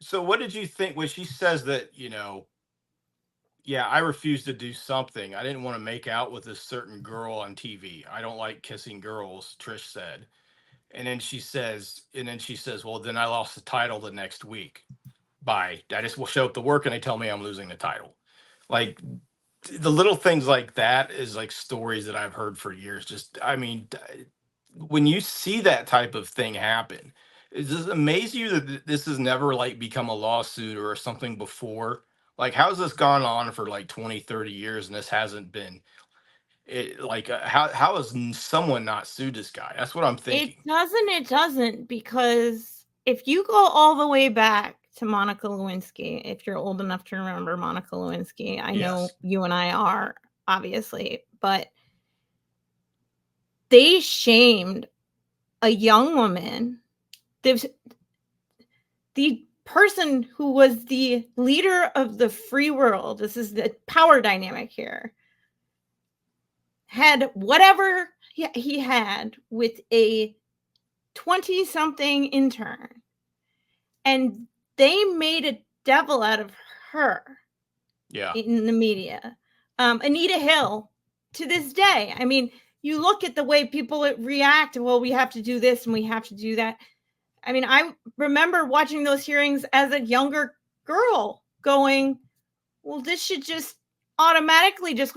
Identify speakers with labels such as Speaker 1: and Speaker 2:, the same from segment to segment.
Speaker 1: So what did you think when she says that, yeah, I refuse to do something. I didn't want to make out with this certain girl on TV. I don't like kissing girls, Trish said. And then she says, well, then I lost the title the next week. Bye. I just will show up to work and they tell me I'm losing the title. Like the little things like that is like stories that I've heard for years. Just, I mean, when you see that type of thing happen, does it amaze you that this has never like become a lawsuit or something before? Like, how's this gone on for like 20, 30 years and this hasn't been how has someone not sued this guy? That's what I'm
Speaker 2: It
Speaker 1: thinking.
Speaker 2: doesn't, it doesn't, because if you go all the way back to Monica Lewinsky, if you're old enough to remember Monica Lewinsky, I know
Speaker 1: Yes.
Speaker 2: you and I are, obviously, but they shamed a young woman. There's the person who was the leader of the free world. This is the power dynamic here. Had whatever he had with a 20 something intern, and they made a devil out of her
Speaker 1: Yeah.
Speaker 2: in the media. Anita Hill, to this day, I mean, you look at the way people react. Well, we have to do this and we have to do that. I mean, I remember watching those hearings as a younger girl, going, "Well, this should just automatically just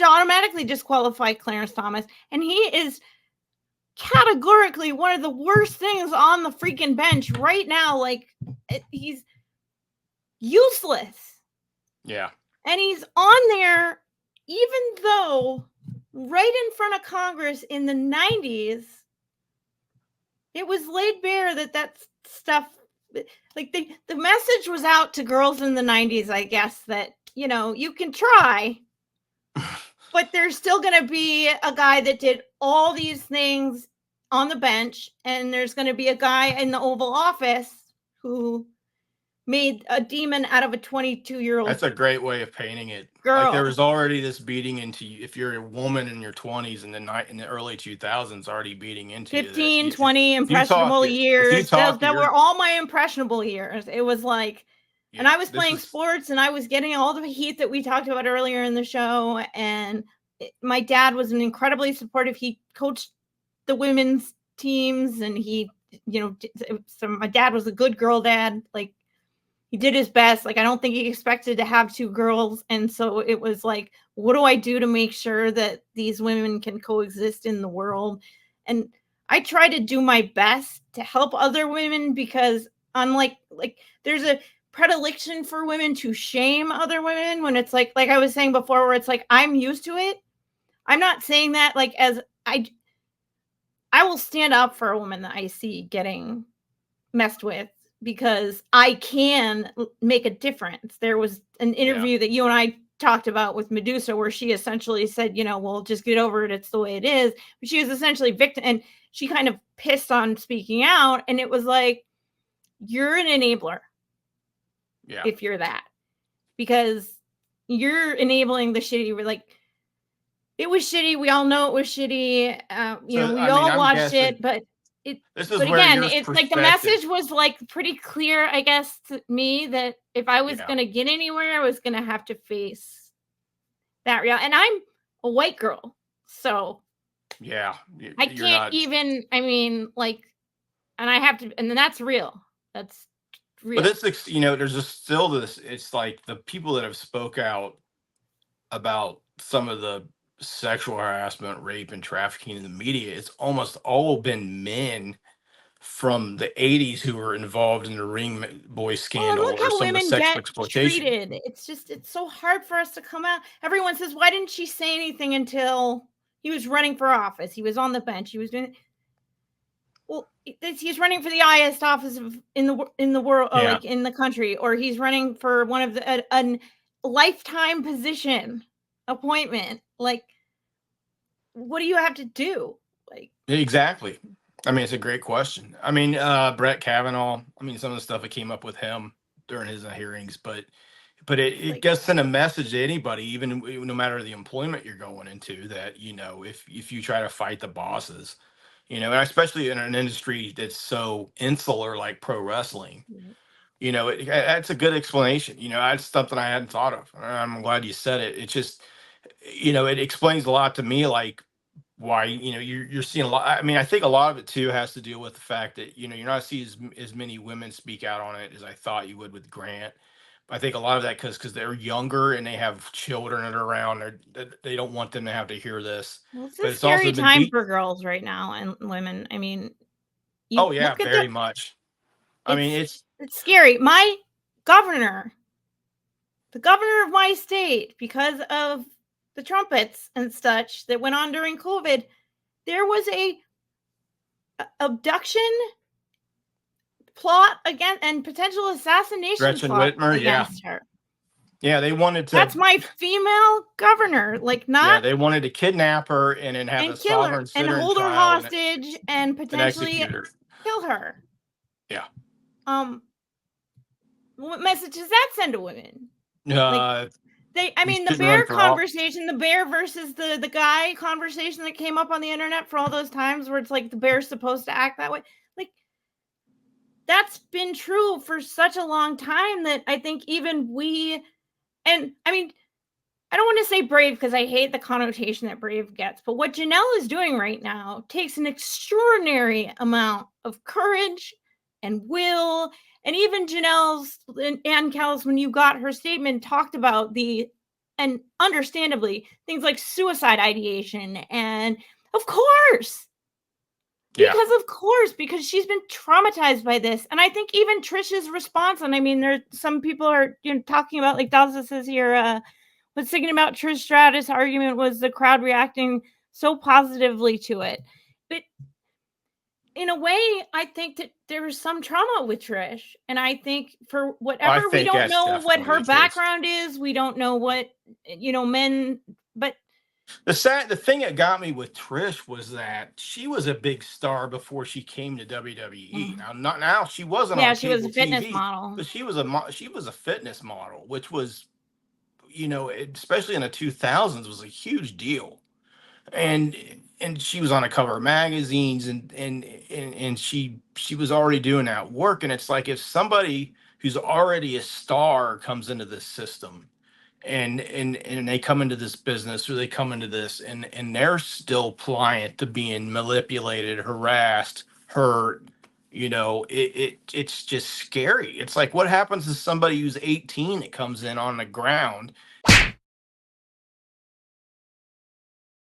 Speaker 2: automatically disqualify Clarence Thomas," and he is categorically one of the worst things on the freaking bench right now. Like, he's useless.
Speaker 1: Yeah.
Speaker 2: And he's on there, even though right in front of Congress in the 90s, it was laid bare that stuff, like the message was out to girls in the 90s, I guess, that, you can try, but there's still going to be a guy that did all these things on the bench, and there's going to be a guy in the Oval Office who made a demon out of a 22-year-old
Speaker 1: That's a great way of painting it. Like there
Speaker 2: girl.
Speaker 1: was already this beating into you. If you're a woman in your 20s in the night in the early 2000s, already beating into you that
Speaker 2: 15,
Speaker 1: if
Speaker 2: 20
Speaker 1: you talk
Speaker 2: impressionable
Speaker 1: if you
Speaker 2: years.
Speaker 1: talk
Speaker 2: That were
Speaker 1: you're
Speaker 2: all my impressionable years. It was like, and
Speaker 1: yeah,
Speaker 2: I was
Speaker 1: this
Speaker 2: playing
Speaker 1: is
Speaker 2: sports and I was getting all the heat that we talked about earlier in the show. And my dad was an incredibly supportive. He coached the women's teams, and so my dad was a good girl dad. Like, he did his best. Like, I don't think he expected to have two girls. And so it was like, what do I do to make sure that these women can coexist in the world? And I try to do my best to help other women, because unlike, like, there's a predilection for women to shame other women when it's like I was saying before, where it's like, I'm used to it. I'm not saying that like as I will stand up for a woman that I see getting messed with, because I can make a difference. There was an
Speaker 1: yeah.
Speaker 2: interview that you and I talked about with Medusa, where she essentially said, well, just get over it. It's the way it is. But she was essentially victim, and she kind of pissed on speaking out. And it was like, you're an enabler
Speaker 1: Yeah.
Speaker 2: if you're that, because you're enabling the shitty, like, it was shitty. We all know it was shitty.
Speaker 1: So
Speaker 2: We
Speaker 1: I mean,
Speaker 2: all
Speaker 1: I'm
Speaker 2: watched
Speaker 1: guessing
Speaker 2: it, but it.
Speaker 1: this is
Speaker 2: But
Speaker 1: where
Speaker 2: again,
Speaker 1: your
Speaker 2: it's like the
Speaker 1: perspective.
Speaker 2: message was like pretty clear, I guess, to me, that if I was
Speaker 1: Yeah.
Speaker 2: gonna get anywhere, I was gonna have to face that reality. And I'm a white girl, so
Speaker 1: Yeah.
Speaker 2: I
Speaker 1: You're
Speaker 2: can't
Speaker 1: not.
Speaker 2: even. I mean, like, and I have to, and then that's real. That's
Speaker 1: But
Speaker 2: real.
Speaker 1: there's just still this. It's like the people that have spoke out about some of the sexual harassment, rape, and trafficking in the media. It's almost all been men from the 80s who were involved in the boy
Speaker 2: Well, and
Speaker 1: scandal
Speaker 2: look
Speaker 1: or
Speaker 2: how
Speaker 1: some of the
Speaker 2: women
Speaker 1: sexual
Speaker 2: get
Speaker 1: exploitation.
Speaker 2: treated. It's so hard for us to come out. Everyone says, why didn't she say anything until he was running for office? He was on the bench. He was doing, well, he's running for the highest office in the world, or
Speaker 1: Yeah.
Speaker 2: like in the country, or he's running for one of a lifetime position appointment. Like, what do you have to do? Like,
Speaker 1: Exactly. I mean, it's a great question. I mean, Brett Kavanaugh, I mean, some of the stuff that came up with him during his hearings, but
Speaker 2: it's
Speaker 1: it
Speaker 2: like,
Speaker 1: does send a message to anybody, even no matter the employment you're going into, that, if you try to fight the bosses, and especially in an industry that's so insular like pro wrestling, That's a good explanation. That's something I hadn't thought of. I'm glad you said it. It's just, it explains a lot to me, like why, you're seeing a lot. I mean, I think a lot of it too has to deal with the fact that, you're not seeing as many women speak out on it as I thought you would with Grant. I think a lot of that because they're younger and they have children that are around. They don't want them to have to hear this.
Speaker 2: Well, it's a
Speaker 1: But it's also
Speaker 2: scary
Speaker 1: been
Speaker 2: time
Speaker 1: beat.
Speaker 2: for girls right now and women. I mean, you
Speaker 1: Oh yeah,
Speaker 2: look at the
Speaker 1: very much. I mean,
Speaker 2: it's
Speaker 1: it's
Speaker 2: it's scary. My governor, the governor of my state, because of the trumpets and such that went on during COVID, there was a abduction plot again and potential assassination
Speaker 1: Gretchen
Speaker 2: plot
Speaker 1: Whitmer. Yeah,
Speaker 2: against her.
Speaker 1: yeah. They wanted to.
Speaker 2: That's my female governor, like
Speaker 1: Yeah,
Speaker 2: not
Speaker 1: they wanted to kidnap her and then have a
Speaker 2: and kill her
Speaker 1: sovereign
Speaker 2: and
Speaker 1: citizen
Speaker 2: hold her
Speaker 1: trial
Speaker 2: hostage and
Speaker 1: and
Speaker 2: potentially
Speaker 1: execute her.
Speaker 2: kill her.
Speaker 1: Yeah.
Speaker 2: What message does that send to women? Like
Speaker 1: Uh,
Speaker 2: I
Speaker 1: you
Speaker 2: mean, the
Speaker 1: shouldn't run
Speaker 2: bear
Speaker 1: for office.
Speaker 2: conversation, the bear versus the guy conversation that came up on the internet for all those times where it's like the bear's supposed to act that way. Like that's been true for such a long time that I think even we, and I mean, I don't want to say brave because I hate the connotation that brave gets, but what Janelle is doing right now takes an extraordinary amount of courage and will. And even Janelle's and Ann Callis, when you got her statement, talked about and understandably, things like suicide ideation. And of course,
Speaker 1: Yeah.
Speaker 2: because she's been traumatized by this. And I think even Trish's response, and I mean, there's some people are talking about, like Dalza says here, what's thinking about Trish Stratus' argument was the crowd reacting so positively to it. But in a way, I think that there was some trauma with Trish. And I think for
Speaker 1: I
Speaker 2: whatever, we
Speaker 1: think
Speaker 2: don't
Speaker 1: that's
Speaker 2: know what
Speaker 1: definitely
Speaker 2: her
Speaker 1: the case.
Speaker 2: background is. We don't know what, men, but
Speaker 1: The thing that got me with Trish was that she was a big star before she came to WWE. Now, not now she wasn't
Speaker 2: yeah,
Speaker 1: on
Speaker 2: she was a
Speaker 1: cable
Speaker 2: fitness
Speaker 1: TV,
Speaker 2: model.
Speaker 1: but she was a fitness model, which was, especially in the 2000s, was a huge deal. And she was on a cover of magazines, and she was already doing that work. And it's like, if somebody who's already a star comes into this system, and they come into this business, or they come into this, and they're still pliant to being manipulated, harassed, hurt, it's just scary. It's like, what happens to somebody who's 18 that comes in on the ground